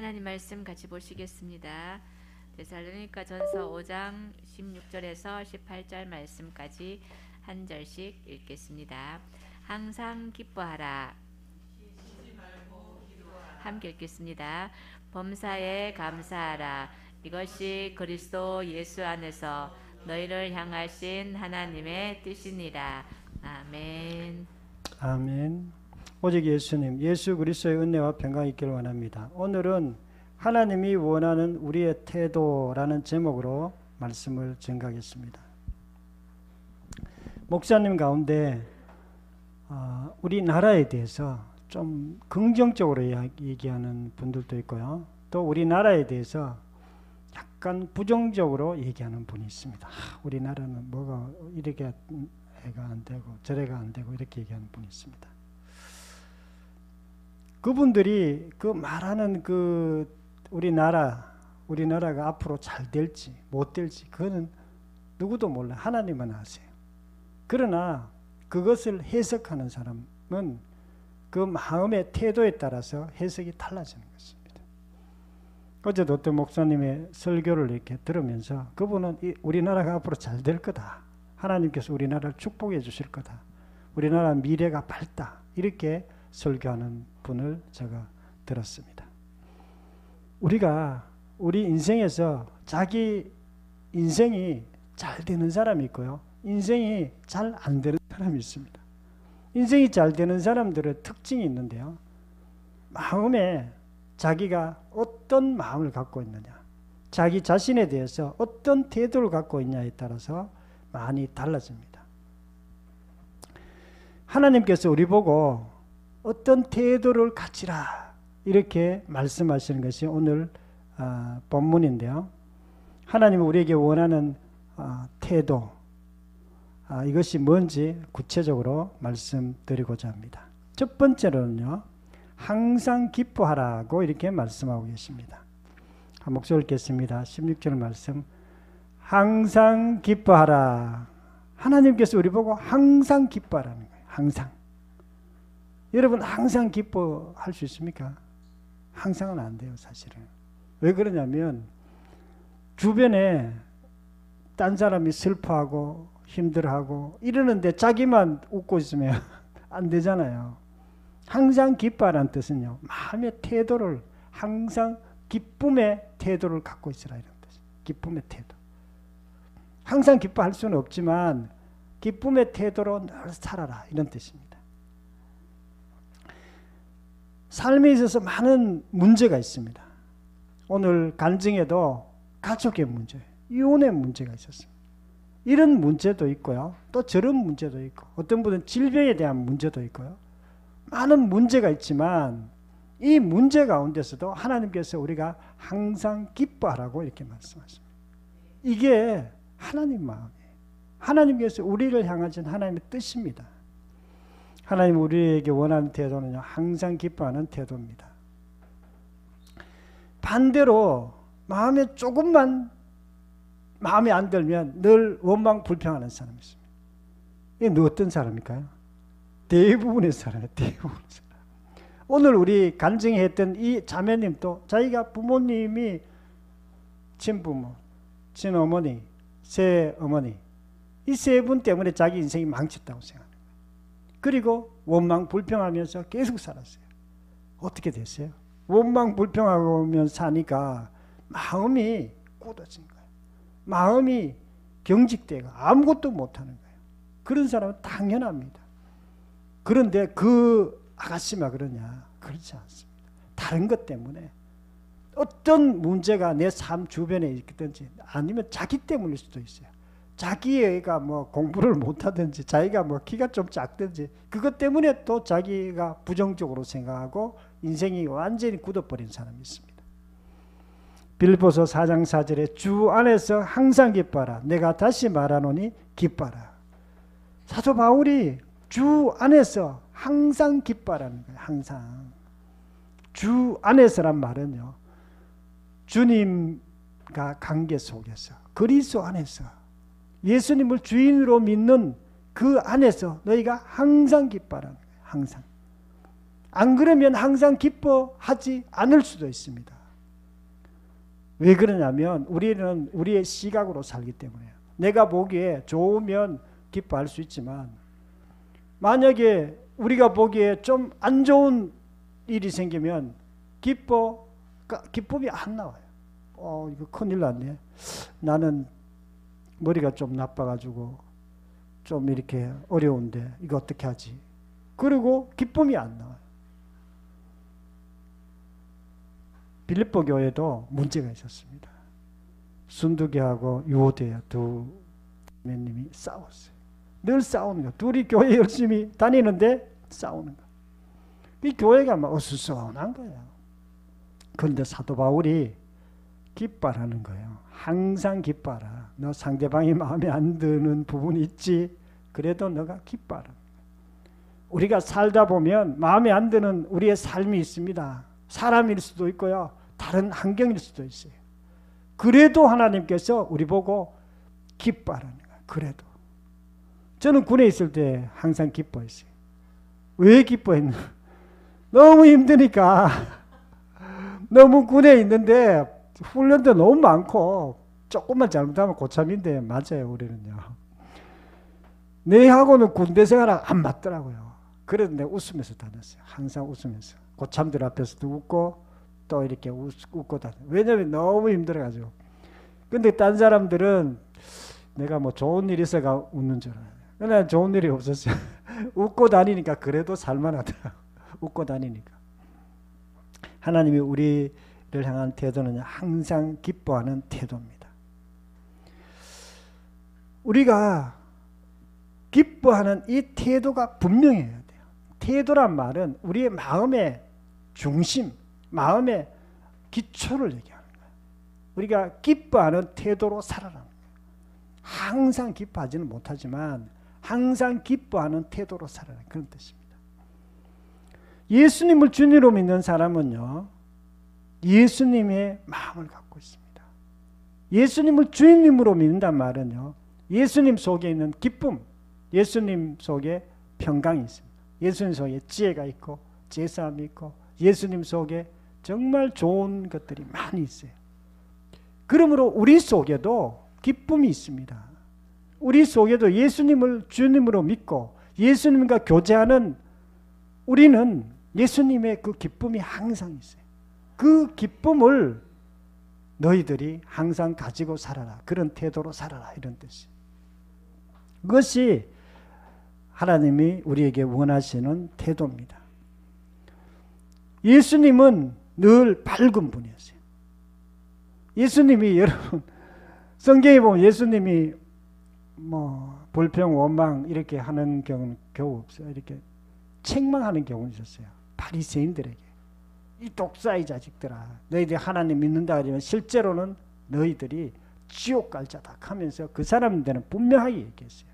하나님 말씀 같이 보시겠습니다. 데살로니가 전서 5장 16절에서 18절 말씀까지 한 절씩 읽겠습니다. 항상 기뻐하라. 함께 읽겠습니다. 범사에 감사하라. 이것이 그리스도 예수 안에서 너희를 향하신 하나님의 뜻이니라. 아멘. 아멘. 오직 예수님, 예수 그리스도의 은혜와 평강이 있기를 원합니다. 오늘은 하나님이 원하는 우리의 태도라는 제목으로 말씀을 전가하겠습니다. 목사님 가운데 우리나라에 대해서 좀 긍정적으로 얘기하는 분들도 있고요. 또 우리나라에 대해서 약간 부정적으로 얘기하는 분이 있습니다. 우리나라는 뭐가 이렇게 해가 안 되고 저래가 안 되고 이렇게 얘기하는 분이 있습니다. 그분들이 그 말하는 우리나라가 앞으로 잘 될지 못 될지 그거는 누구도 몰라. 하나님은 아세요. 그러나 그것을 해석하는 사람은 그 마음의 태도에 따라서 해석이 달라지는 것입니다. 어제도 어떤 목사님의 설교를 이렇게 들으면서 그분은 우리나라가 앞으로 잘 될 거다. 하나님께서 우리나라를 축복해 주실 거다. 우리나라 미래가 밝다. 이렇게 설교하는 분을 제가 들었습니다. 우리가 우리 인생에서 자기 인생이 잘 되는 사람이 있고요. 인생이 잘 안 되는 사람이 있습니다. 인생이 잘 되는 사람들의 특징이 있는데요. 마음에 자기가 어떤 마음을 갖고 있느냐, 자기 자신에 대해서 어떤 태도를 갖고 있냐에 따라서 많이 달라집니다. 하나님께서 우리 보고 어떤 태도를 가지라 이렇게 말씀하시는 것이 오늘 본문인데요. 하나님은 우리에게 원하는 태도, 이것이 뭔지 구체적으로 말씀드리고자 합니다. 첫 번째로는요, 항상 기뻐하라고 이렇게 말씀하고 계십니다. 한 목소리 읽겠습니다. 16절 말씀. 항상 기뻐하라. 하나님께서 우리 보고 항상 기뻐하라는 거예요. 항상. 여러분 항상 기뻐할 수 있습니까? 항상은 안 돼요, 사실은. 왜 그러냐면 주변에 딴 사람이 슬퍼하고 힘들어하고 이러는데 자기만 웃고 있으면 안 되잖아요. 항상 기뻐하라는 뜻은요, 마음의 태도를 항상 기쁨의 태도를 갖고 있으라 이런 뜻이에요. 기쁨의 태도. 항상 기뻐할 수는 없지만 기쁨의 태도로 늘 살아라 이런 뜻입니다. 삶에 있어서 많은 문제가 있습니다. 오늘 간증에도 가족의 문제, 이혼의 문제가 있었습니다. 이런 문제도 있고요. 또 저런 문제도 있고 어떤 분은 질병에 대한 문제도 있고요. 많은 문제가 있지만 이 문제 가운데서도 하나님께서 우리가 항상 기뻐하라고 이렇게 말씀하십니다. 이게 하나님 마음이에요. 하나님께서 우리를 향하신 하나님의 뜻입니다. 하나님 우리에게 원하는 태도는요, 항상 기뻐하는 태도입니다. 반대로 마음에 조금만 마음에 안 들면 늘 원망 불평하는 사람이 있습니다. 이게 어떤 사람일까요? 대부분의 사람이에요. 대부분의 사람. 오늘 우리 간증했던 이 자매님도 자기가 부모님이 친부모, 친어머니, 새어머니 이 세 분 때문에 자기 인생이 망쳤다고 생각합니다. 그리고 원망 불평하면서 계속 살았어요. 어떻게 됐어요? 원망 불평하며 사니까 마음이 굳어진 거예요. 마음이 경직되고 아무것도 못하는 거예요. 그런 사람은 당연합니다. 그런데 그 아가씨만 그러냐? 그렇지 않습니다. 다른 것 때문에 어떤 문제가 내 삶 주변에 있든지 아니면 자기 때문일 수도 있어요. 자기가 뭐 공부를 못하든지 자기가 뭐 키가 좀 작든지 그것 때문에 또 자기가 부정적으로 생각하고 인생이 완전히 굳어버린 사람이 있습니다. 빌립보서 4장 4절에 주 안에서 항상 기뻐하라. 내가 다시 말하노니 기뻐하라. 사도 바울이 주 안에서 항상 기뻐하라는 거예요. 항상. 주 안에서란 말은요, 주님과 관계 속에서 그리스도 안에서 예수님을 주인으로 믿는 그 안에서 너희가 항상 기뻐하라는 거예요. 항상. 안 그러면 항상 기뻐하지 않을 수도 있습니다. 왜 그러냐면 우리는 우리의 시각으로 살기 때문에요. 내가 보기에 좋으면 기뻐할 수 있지만 만약에 우리가 보기에 좀 안 좋은 일이 생기면 기쁨이 안 나와요. 이거 큰일 났네. 나는 머리가 좀 나빠가지고 좀 이렇게 어려운데 이거 어떻게 하지? 그리고 기쁨이 안 나와요. 빌립보 교회도 문제가 있었습니다. 순두계하고 유오대 두 자매님이 싸웠어요. 늘 싸우는 거야. 둘이 교회 열심히 다니는데 싸우는 거야. 이 교회가 막 어수선한 거예요. 그런데 사도 바울이 기뻐하라는 거예요. 항상 기뻐하라. 너 상대방이 마음에 안 드는 부분이 있지. 그래도 너가 기뻐하라. 우리가 살다 보면 마음에 안 드는 우리의 삶이 있습니다. 사람일 수도 있고요. 다른 환경일 수도 있어요. 그래도 하나님께서 우리 보고 기뻐하라는 거예요. 그래도. 저는 군에 있을 때 항상 기뻐했어요. 왜 기뻐했나? 너무 힘드니까. 너무 군에 있는데 훈련도 너무 많고 조금만 잘못하면 고참인데 맞아요. 우리는요. 내하고는 군대 생활하고 안 맞더라고요. 그래도 내가 웃으면서 다녔어요. 항상 웃으면서. 고참들 앞에서도 웃고 또 이렇게 웃고 다녀요. 왜냐면 너무 힘들어가지고. 근데 딴 사람들은 내가 뭐 좋은 일이 있어가 웃는 줄 알아요. 그러나 좋은 일이 없었어요. 웃고 다니니까 그래도 살만하더라고요. 웃고 다니니까. 하나님이 우리를 향한 태도는 항상 기뻐하는 태도입니다. 우리가 기뻐하는 이 태도가 분명해야 돼요. 태도란 말은 우리의 마음의 중심, 마음의 기초를 얘기하는 거예요. 우리가 기뻐하는 태도로 살아라는 거예요. 항상 기뻐하지는 못하지만 항상 기뻐하는 태도로 살아라. 그런 뜻입니다. 예수님을 주님으로 믿는 사람은요, 예수님의 마음을 갖고 있습니다. 예수님을 주님으로 믿는단 말은요, 예수님 속에 있는 기쁨, 예수님 속에 평강이 있습니다. 예수님 속에 지혜가 있고 제사함이 있고 예수님 속에 정말 좋은 것들이 많이 있어요. 그러므로 우리 속에도 기쁨이 있습니다. 우리 속에도 예수님을 주님으로 믿고 예수님과 교제하는 우리는 예수님의 그 기쁨이 항상 있어요. 그 기쁨을 너희들이 항상 가지고 살아라. 그런 태도로 살아라. 이런 뜻이에요. 그것이 하나님이 우리에게 원하시는 태도입니다. 예수님은 늘 밝은 분이었어요. 예수님이 여러분 성경에 보면 예수님이 뭐 불평 원망 이렇게 하는 경우는 겨우 없어요. 이렇게 책망하는 경우는 있었어요. 바리새인들에게 이 독사의 자식들아, 너희들이 하나님 믿는다 하지만 실제로는 너희들이 지옥 갈 자다 하면서 그 사람들은 분명하게 얘기했어요.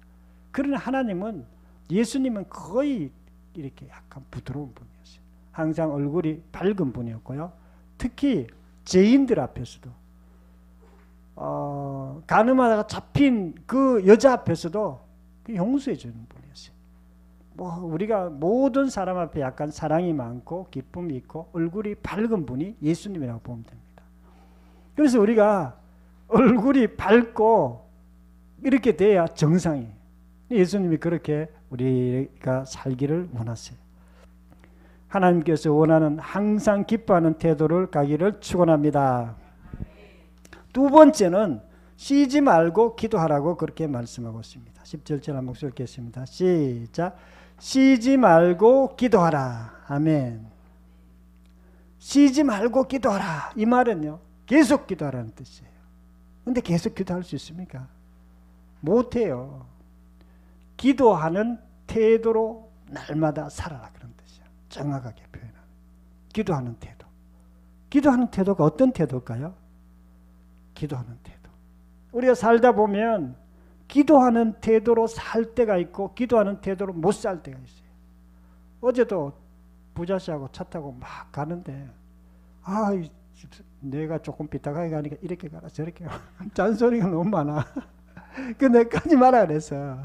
그러나 하나님은 예수님은 거의 이렇게 약간 부드러운 분이었어요. 항상 얼굴이 밝은 분이었고요. 특히 죄인들 앞에서도 가늠하다가 잡힌 그 여자 앞에서도 용서해 주는 분이었어요. 뭐 우리가 모든 사람 앞에 약간 사랑이 많고 기쁨이 있고 얼굴이 밝은 분이 예수님이라고 보면 됩니다. 그래서 우리가 얼굴이 밝고 이렇게 돼야 정상이에요. 예수님이 그렇게 우리가 살기를 원하세요. 하나님께서 원하는 항상 기뻐하는 태도를 가기를 축원합니다. 두 번째는 쉬지 말고 기도하라고 그렇게 말씀하고 있습니다. 17절 한 목소리 읽겠습니다. 시작. 쉬지 말고 기도하라. 아멘. 쉬지 말고 기도하라. 이 말은요, 계속 기도하라는 뜻이에요. 근데 계속 기도할 수 있습니까? 못해요. 기도하는 태도로 날마다 살아라. 그런 뜻이에요. 정확하게 표현하는. 기도하는 태도. 기도하는 태도가 어떤 태도일까요? 기도하는 태도. 우리가 살다 보면 기도하는 태도로 살 때가 있고 기도하는 태도로 못 살 때가 있어요. 어제도 부자씨하고 차 타고 막 가는데 내가 조금 삐딱하게 가니까 이렇게 가라 저렇게 가라. 잔소리가 너무 많아. 그 내까지 말아 그랬어.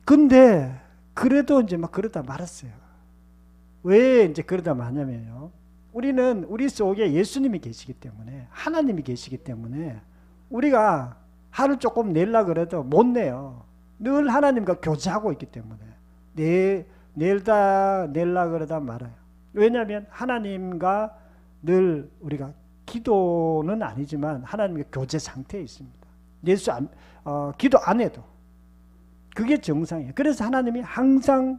근데 그래도 이제 막 그러다 말았어요. 왜 이제 그러다 마냐면요, 우리는 우리 속에 예수님이 계시기 때문에, 하나님이 계시기 때문에 우리가 화를 조금 내려 그래도 못 내요. 늘 하나님과 교제하고 있기 때문에 내려 그러다 말아요. 왜냐하면 하나님과 늘 우리가 기도는 아니지만 하나님과 교제 상태에 있습니다. 기도 안 해도 그게 정상이에요. 그래서 하나님이 항상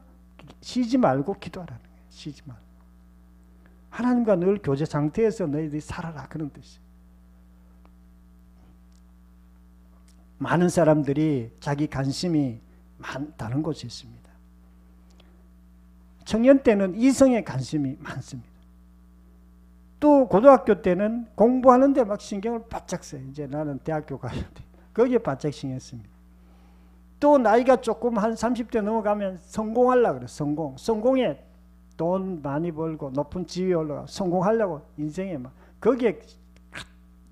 쉬지 말고 기도하라는 거예요. 쉬지 말고. 하나님과 늘 교제 상태에서 너희들이 살아라, 그런 뜻이에요. 많은 사람들이 자기 관심이 다른 곳에 있습니다. 청년 때는 이성에 관심이 많습니다. 또 고등학교 때는 공부하는데 막 신경을 바짝 써요. 이제 나는 대학교 가야 돼. 거기에 바짝 신경 씁니다. 또 나이가 조금 한 30대 넘어가면 성공하려고 그래요. 성공에 돈 많이 벌고 높은 지위에 올라가 성공하려고 인생에 막 거기에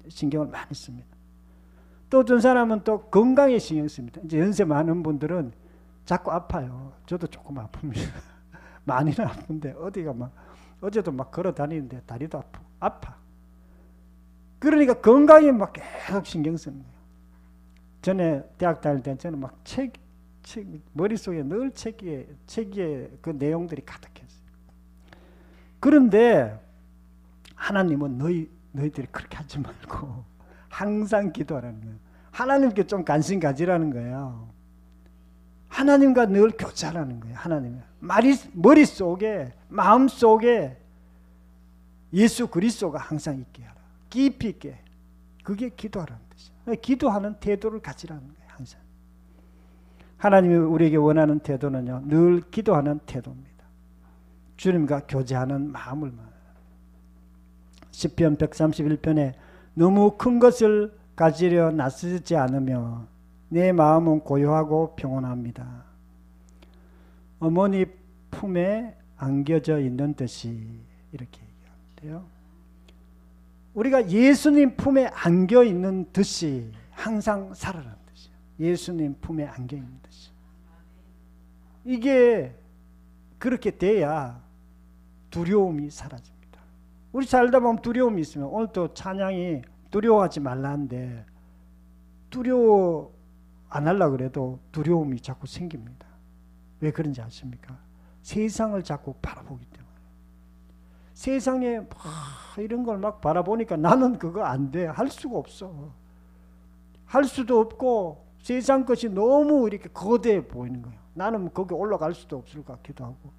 신경을 많이 씁니다. 또 어떤 사람은 또 건강에 신경 씁니다. 이제 연세 많은 분들은 자꾸 아파요. 저도 조금 아픕니다. 많이는 아픈데 어디가 막 어제도 막 걸어 다니는데 다리도 아파. 그러니까 건강에 막 계속 신경 쓰는 거예요. 전에 대학 다닐 때는 저는 막 머릿속에 늘 책에 그 내용들이 가득했어요. 그런데 하나님은 너희들이 그렇게 하지 말고 항상 기도하라는 거예요. 하나님께 좀 관심 가지라는 거예요. 하나님과 늘 교제하라는 거예요. 하나님이 머릿속에 마음속에 예수 그리스도가 항상 있게 하라. 깊이 있게. 그게 기도하라는 뜻이에요. 기도하는 태도를 가지라는 거예요. 항상. 하나님이 우리에게 원하는 태도는요, 늘 기도하는 태도입니다. 주님과 교제하는 마음을 말해요. 시편 131편에 너무 큰 것을 가지려 나서지 않으며 내 마음은 고요하고 평온합니다. 어머니 품에 안겨져 있는 듯이, 이렇게 얘기하는데요. 우리가 예수님 품에 안겨 있는 듯이 항상 살아라는 뜻이에요. 예수님 품에 안겨 있는 듯이. 이게 그렇게 돼야 두려움이 사라집니다. 우리 살다 보면 두려움이 있으면, 오늘 또 찬양이 두려워하지 말라는데 두려워 안 하려고 그래도 두려움이 자꾸 생깁니다. 왜 그런지 아십니까? 세상을 자꾸 바라보기 때문에. 세상에 막 이런 걸 막 바라보니까 나는 그거 안 돼. 할 수가 없어. 할 수도 없고 세상 것이 너무 이렇게 거대해 보이는 거예요. 나는 거기 올라갈 수도 없을 것 같기도 하고,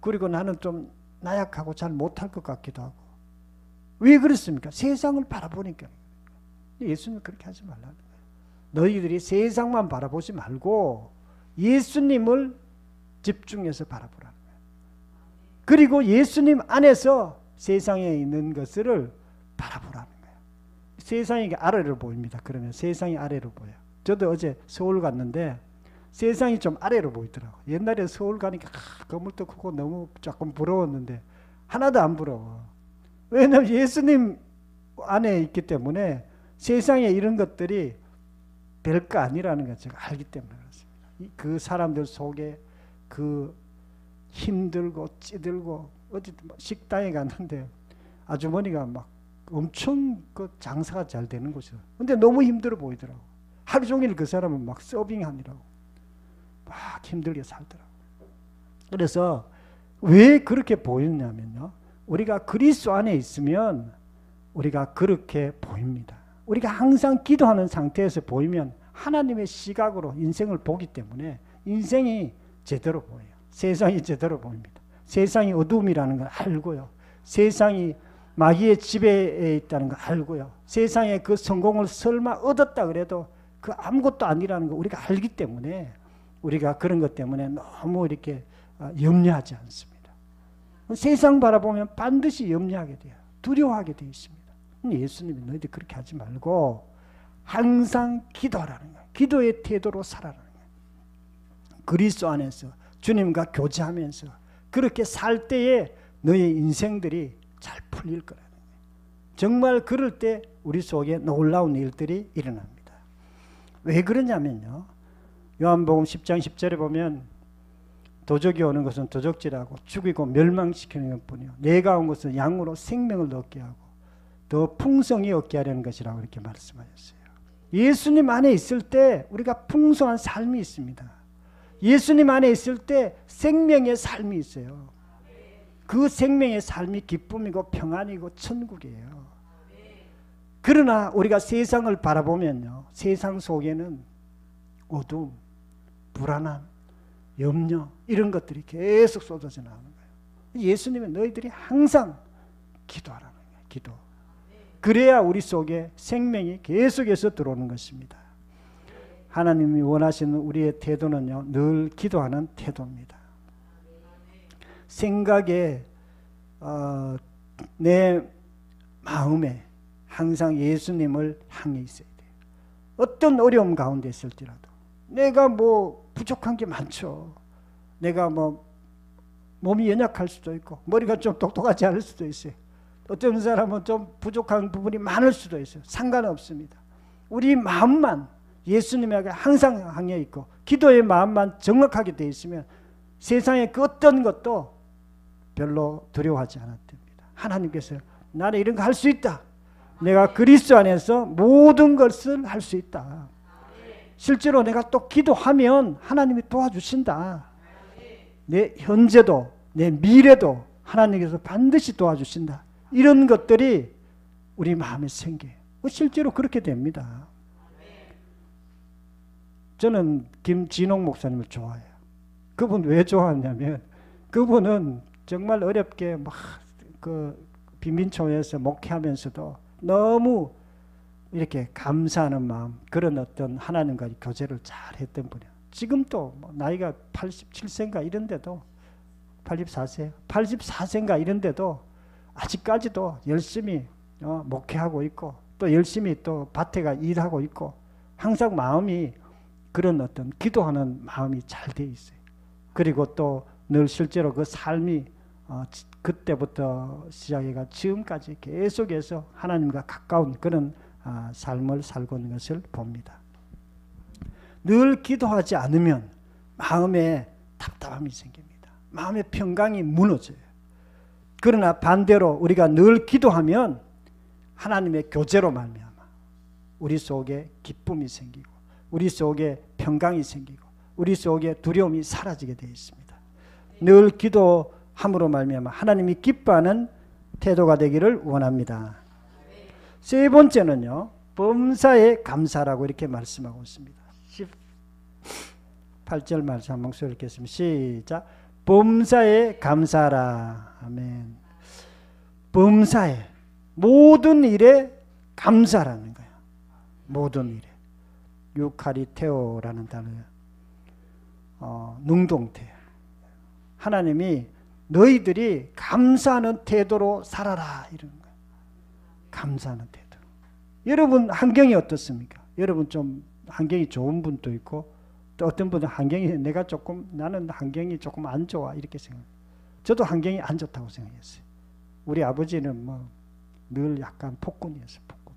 그리고 나는 좀 나약하고 잘 못할 것 같기도 하고. 왜 그렇습니까? 세상을 바라보니까. 예수님은 그렇게 하지 말라는 거예요. 너희들이 세상만 바라보지 말고 예수님을 집중해서 바라보라는 거예요. 그리고 예수님 안에서 세상에 있는 것을 바라보라는 거예요. 세상이 아래로 보입니다. 그러면 세상이 아래로 보여요. 저도 어제 서울 갔는데 세상이 좀 아래로 보이더라고요. 옛날에 서울 가니까 건물도 크고 너무 조금 부러웠는데 하나도 안 부러워. 왜냐하면 예수님 안에 있기 때문에 세상에 이런 것들이 별거 아니라는 걸 제가 알기 때문에 그렇습니다. 그 사람들 속에 그 힘들고 찌들고, 어제 식당에 갔는데 아주머니가 막 엄청 그 장사가 잘 되는 곳이에요. 근데 너무 힘들어 보이더라고. 하루 종일 그 사람은 막 서빙하느라고 막 힘들게 살더라고. 그래서 왜 그렇게 보이냐면요, 우리가 그리스도 안에 있으면 우리가 그렇게 보입니다. 우리가 항상 기도하는 상태에서 보이면 하나님의 시각으로 인생을 보기 때문에 인생이 제대로 보여요. 세상이 제대로 보입니다. 세상이 어둠이라는 걸 알고요. 세상이 마귀의 지배에 있다는 걸 알고요. 세상에 그 성공을 설마 얻었다 그래도 그 아무것도 아니라는 걸 우리가 알기 때문에 우리가 그런 것 때문에 너무 이렇게 염려하지 않습니다. 세상 바라보면 반드시 염려하게 돼요. 두려워하게 되어 있습니다. 예수님이 너희들 그렇게 하지 말고 항상 기도하라는 거예요. 기도의 태도로 살아라는 거예요. 그리스도 안에서 주님과 교제하면서 그렇게 살 때에 너의 인생들이 잘 풀릴 거라는 거예요. 정말 그럴 때 우리 속에 놀라운 일들이 일어납니다. 왜 그러냐면요, 요한복음 10장 10절에 보면 도적이 오는 것은 도적질하고 죽이고 멸망시키는 것뿐이요 내가 온 것은 양으로 생명을 얻게 하고 더 풍성히 얻게 하려는 것이라고 이렇게 말씀하셨어요. 예수님 안에 있을 때 우리가 풍성한 삶이 있습니다. 예수님 안에 있을 때 생명의 삶이 있어요. 그 생명의 삶이 기쁨이고 평안이고 천국이에요. 그러나 우리가 세상을 바라보면요 세상 속에는 어둠, 불안함, 염려 이런 것들이 계속 쏟아져 나오는 거예요. 예수님은 너희들이 항상 기도하라는 거예요. 기도. 그래야 우리 속에 생명이 계속해서 들어오는 것입니다. 하나님이 원하시는 우리의 태도는요 늘 기도하는 태도입니다. 생각에 내 마음에 항상 예수님을 향해 있어야 돼요. 어떤 어려움 가운데 있을지라도 내가 뭐 부족한 게 많죠. 내가 뭐 몸이 연약할 수도 있고 머리가 좀 똑똑하지 않을 수도 있어요. 어떤 사람은 좀 부족한 부분이 많을 수도 있어요. 상관없습니다. 우리 마음만 예수님에게 항상 향해 있고 기도의 마음만 정확하게 되어 있으면 세상의 그 어떤 것도 별로 두려워하지 않아도 됩니다. 하나님께서 나는 이런 거 할 수 있다. 내가 그리스도 안에서 모든 것을 할 수 있다. 실제로 내가 또 기도하면 하나님이 도와주신다. 내 현재도 내 미래도 하나님께서 반드시 도와주신다. 이런 것들이 우리 마음에 생겨요. 실제로 그렇게 됩니다. 저는 김진홍 목사님을 좋아해요. 그분 왜 좋아하냐면 그분은 정말 어렵게 막 그 빈민초에서 목회하면서도 너무 이렇게 감사하는 마음 그런 어떤 하나님과의 교제를 잘 했던 분이에요. 지금도 뭐 나이가 87세인가 이런데도 84세인가 이런데도 아직까지도 열심히 목회하고 있고 또 열심히 또 밭에가 일하고 있고 항상 마음이 그런 어떤 기도하는 마음이 잘 돼 있어요. 그리고 또 늘 실제로 그 삶이 그때부터 시작해가 지금까지 계속해서 하나님과 가까운 그런 삶을 살고 있는 것을 봅니다. 늘 기도하지 않으면 마음에 답답함이 생깁니다. 마음의 평강이 무너져요. 그러나 반대로 우리가 늘 기도하면 하나님의 교제로 말미암아 우리 속에 기쁨이 생기고 우리 속에 평강이 생기고 우리 속에 두려움이 사라지게 되어 있습니다. 늘 기도함으로 말미암아 하나님이 기뻐하는 태도가 되기를 원합니다. 세 번째는요. 범사에 감사라고 이렇게 말씀하고 있습니다. 18절 말씀 한 목소리 읽겠습니다. 시작. 범사에 감사하라. 아멘. 범사에 모든 일에 감사라는 거예요. 모든 일에. 유카리테오라는 단어예요. 능동태. 하나님이 너희들이 감사하는 태도로 살아라 이러는 거예요. 감사하는 태도. 여러분 환경이 어떻습니까? 여러분 좀 환경이 좋은 분도 있고 또 어떤 분은 환경이 나는 환경이 조금 안 좋아 이렇게 생각해요. 저도 환경이 안 좋다고 생각했어요. 우리 아버지는 뭐 늘 약간 폭군이었어요. 폭군.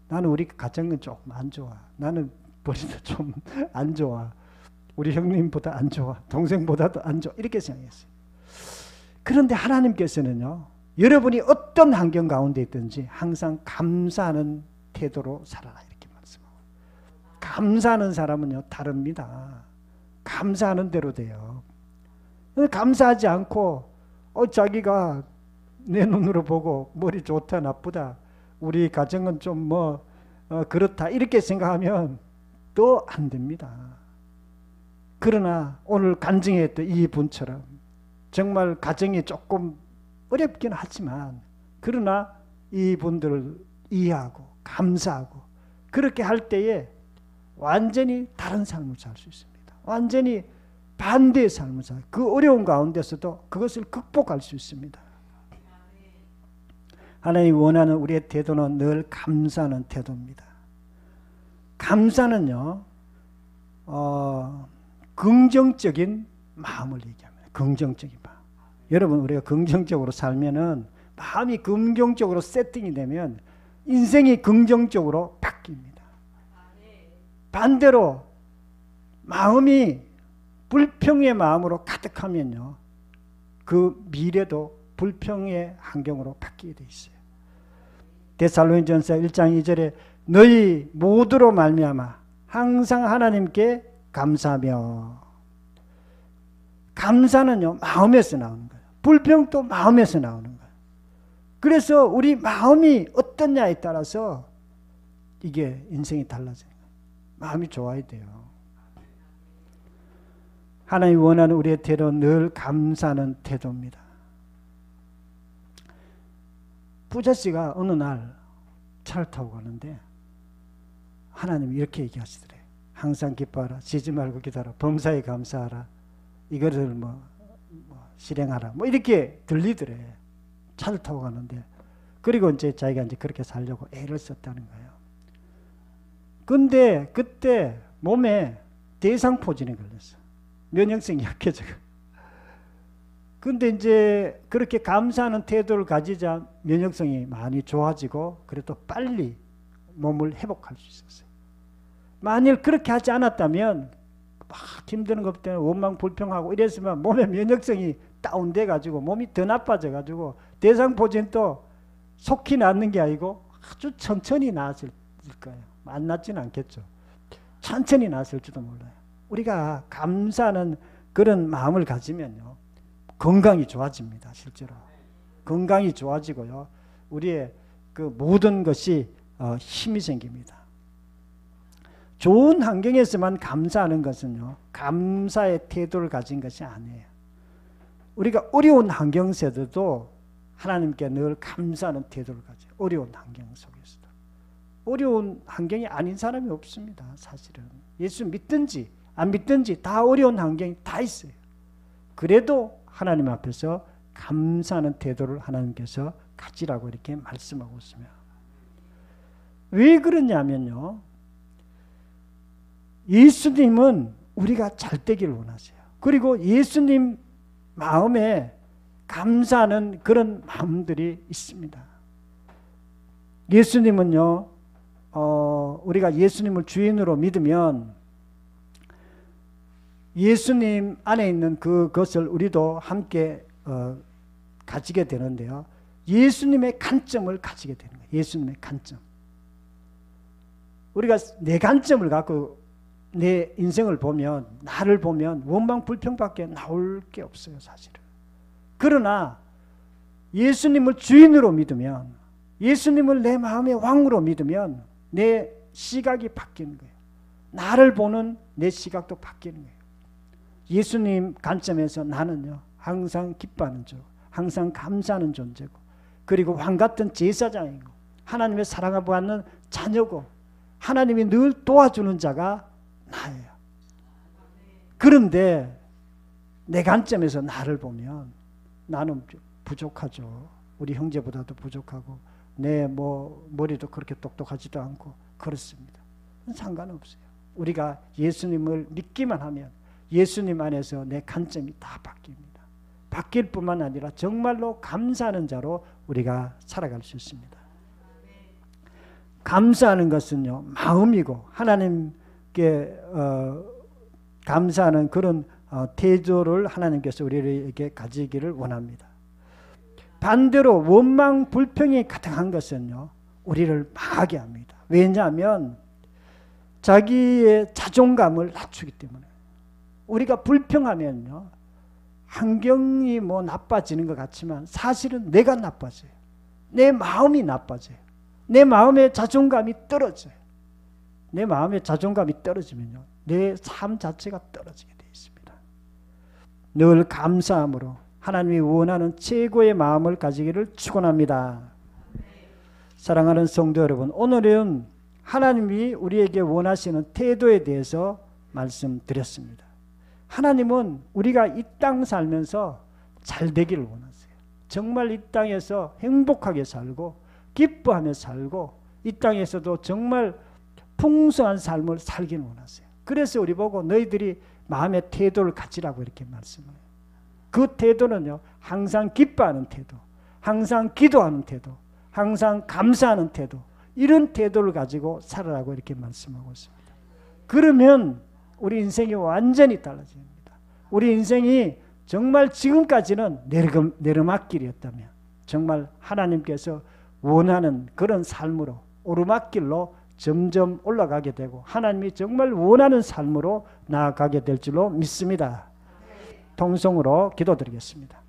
나는 우리 가정은 조금 안 좋아. 나는 머리도 좀 안 좋아. 우리 형님보다 안 좋아. 동생보다도 안 좋아. 이렇게 생각했어요. 그런데 하나님께서는요. 여러분이 어떤 환경 가운데 있든지 항상 감사하는 태도로 살아라 이렇게 말씀하고. 감사하는 사람은요. 다릅니다. 감사하는 대로 돼요. 감사하지 않고 자기가 내 눈으로 보고 머리 좋다 나쁘다 우리 가정은 좀 그렇다 이렇게 생각하면 또 안 됩니다. 그러나 오늘 간증했던 이 분처럼 정말 가정이 조금 어렵긴 하지만 그러나 이 분들을 이해하고 감사하고 그렇게 할 때에 완전히 다른 삶을 살 수 있습니다. 완전히 반대의 삶을 살 그 어려운 가운데서도 그것을 극복할 수 있습니다. 하나님이 원하는 우리의 태도는 늘 감사하는 태도입니다. 감사는요, 긍정적인 마음을 얘기합니다. 긍정적인 마음. 여러분, 우리가 긍정적으로 살면은 마음이 긍정적으로 세팅이 되면 인생이 긍정적으로 바뀝니다. 반대로 마음이 불평의 마음으로 가득하면요, 그 미래도 불평의 환경으로 바뀌게 돼 있어요. 데살로니전서 1장 2절에 너희 모두로 말미암아 항상 하나님께 감사하며. 감사는요, 마음에서 나오는 거예요. 불평도 마음에서 나오는 거예요. 그래서 우리 마음이 어떠냐에 따라서 이게 인생이 달라져요. 마음이 좋아야 돼요. 하나님이 원하는 우리의 태도는 늘 감사하는 태도입니다. 부자씨가 어느 날 차를 타고 가는데 하나님이 이렇게 얘기하시더래. 항상 기뻐하라. 쉬지 말고 기도하라. 범사에 감사하라. 이거를 뭐 실행하라. 뭐 이렇게 들리더래. 차를 타고 가는데. 그리고 이제 자기가 이제 그렇게 살려고 애를 썼다는 거예요. 근데 그때 몸에 대상포진이 걸렸어. 면역성이 약해져. 근데 이제 그렇게 감사하는 태도를 가지자 면역성이 많이 좋아지고 그래도 빨리 몸을 회복할 수 있었어요. 만일 그렇게 하지 않았다면 막 힘드는 것 때문에 원망 불평하고 이랬으면 몸의 면역성이 다운돼 가지고 몸이 더 나빠져 가지고 대상포진도 속히 낫는 게 아니고 아주 천천히 나았을 거예요. 안 낫지는 않겠죠. 천천히 나았을지도 몰라요. 우리가 감사하는 그런 마음을 가지면요, 건강이 좋아집니다. 실제로 건강이 좋아지고요, 우리의 그 모든 것이 힘이 생깁니다. 좋은 환경에서만 감사하는 것은요, 감사의 태도를 가진 것이 아니에요. 우리가 어려운 환경 속에서도 하나님께 늘 감사하는 태도를 가져요. 어려운 환경 속에서도. 어려운 환경이 아닌 사람이 없습니다. 사실은 예수 믿든지 안 믿든지 다 어려운 환경이 다 있어요. 그래도 하나님 앞에서 감사하는 태도를 하나님께서 가지라고 이렇게 말씀하고 있습니다. 왜 그러냐면요, 예수님은 우리가 잘 되기를 원하세요. 그리고 예수님 마음에 감사하는 그런 마음들이 있습니다. 예수님은요, 우리가 예수님을 주인으로 믿으면 예수님 안에 있는 그것을 우리도 함께 가지게 되는데요, 예수님의 관점을 가지게 되는 거예요. 예수님의 관점. 우리가 내 관점을 갖고 내 인생을 보면, 나를 보면 원망 불평밖에 나올 게 없어요, 사실은. 그러나 예수님을 주인으로 믿으면, 예수님을 내 마음의 왕으로 믿으면 내 시각이 바뀌는 거예요. 나를 보는 내 시각도 바뀌는 거예요. 예수님 관점에서 나는요, 항상 기뻐하는 자, 항상 감사하는 존재고, 그리고 왕 같은 제사장이고, 하나님의 사랑을 받는 자녀고, 하나님이 늘 도와주는 자가 나예요. 그런데 내 관점에서 나를 보면 나는 부족하죠. 우리 형제보다도 부족하고 내 머리도 그렇게 똑똑하지도 않고 그렇습니다. 상관없어요. 우리가 예수님을 믿기만 하면 예수님 안에서 내 관점이 다 바뀝니다. 바뀔 뿐만 아니라 정말로 감사하는 자로 우리가 살아갈 수 있습니다. 감사하는 것은요, 마음이고 하나님께 감사하는 그런 태도를 하나님께서 우리에게 가지기를 원합니다. 반대로 원망 불평이 가득한 것은요, 우리를 망하게 합니다. 왜냐하면 자기의 자존감을 낮추기 때문에. 우리가 불평하면요, 환경이 나빠지는 것 같지만 사실은 내가 나빠져요. 내 마음이 나빠져요. 내 마음의 자존감이 떨어져요. 내 마음의 자존감이 떨어지면요, 내 삶 자체가 떨어지게 되어 있습니다. 늘 감사함으로 하나님이 원하는 최고의 마음을 가지기를 축원합니다. 사랑하는 성도 여러분, 오늘은 하나님이 우리에게 원하시는 태도에 대해서 말씀드렸습니다. 하나님은 우리가 이 땅 살면서 잘 되기를 원하세요. 정말 이 땅에서 행복하게 살고 기뻐하며 살고 이 땅에서도 정말 풍성한 삶을 살기를 원하세요. 그래서 우리 보고 너희들이 마음의 태도를 가지라고 이렇게 말씀해요. 그 태도는요, 항상 기뻐하는 태도, 항상 기도하는 태도, 항상 감사하는 태도, 이런 태도를 가지고 살아라고 이렇게 말씀하고 있습니다. 그러면 우리 인생이 완전히 달라집니다. 우리 인생이 정말 지금까지는 내리막길이었다면 정말 하나님께서 원하는 그런 삶으로 오르막길로 점점 올라가게 되고 하나님이 정말 원하는 삶으로 나아가게 될 줄로 믿습니다. 통성으로 기도드리겠습니다.